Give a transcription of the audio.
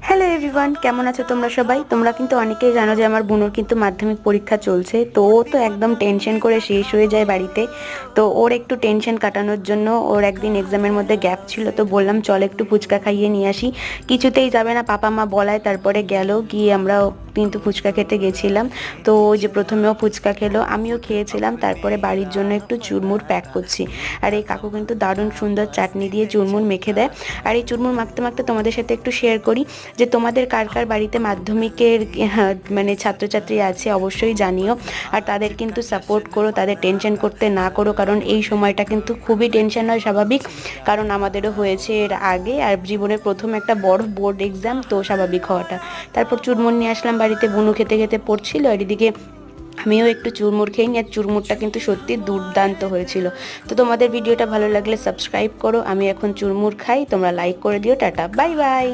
Hello everyone, কেমন আছো তোমরা সবাই? তোমরা কিন্তু অনেকেই জানো যে আমার বোনের কিন্তু মাধ্যমিক পরীক্ষা চলছে। তো ও তো একদম টেনশন করে শেষ হয়ে যায় বাড়িতে। তো ওর একটু টেনশন কাটানোর জন্য ওর একদিন এক্সামের মধ্যে গ্যাপ ছিল, তো বললাম চল একটু ফুচকা খাইয়ে নিয়ে আসি। কিছুতেই যাবে না, পাপা মা বলায় তারপরে গেল, গিয়ে আমরা কিন্তু ফুচকা খেতে গেছিলাম। তো ওই যে প্রথমেও ফুচকা খেলো, আমিও খেয়েছিলাম, তারপরে বাড়ির জন্য একটু চুরমুর প্যাক করছি। আর এই কাকু কিন্তু দারুণ সুন্দর চাটনি দিয়ে চুরমুর মেখে দেয়। আর এই চুরমুর মাখতে মাখতে তোমাদের সাথে একটু শেয়ার করি যে তোমাদের কার কার বাড়িতে মাধ্যমিকের মানে ছাত্রছাত্রী আছে অবশ্যই জানিও। আর তাদের কিন্তু সাপোর্ট করো, তাদের টেনশন করতে না করো, কারণ এই সময়টা কিন্তু খুবই টেনশন হয়, স্বাভাবিক। কারণ আমাদেরও হয়েছে এর আগে, আর জীবনের প্রথম একটা বড় বোর্ড এক্সাম, তো স্বাভাবিক হওয়াটা। তারপর চুরমুর নিয়ে আসলাম বাড়িতে, বুনু খেতে খেতে পড়ছিল, আর এদিকে আমিও একটু চুরমুর খেয়ে নিই। আর চুরমুরটা কিন্তু সত্যি দুর্দান্ত হয়েছিল। তো তোমাদের ভিডিওটা ভালো লাগলে সাবস্ক্রাইব করো। আমি এখন চুরমুর খাই, তোমরা লাইক করে দিও। Tata, bye bye.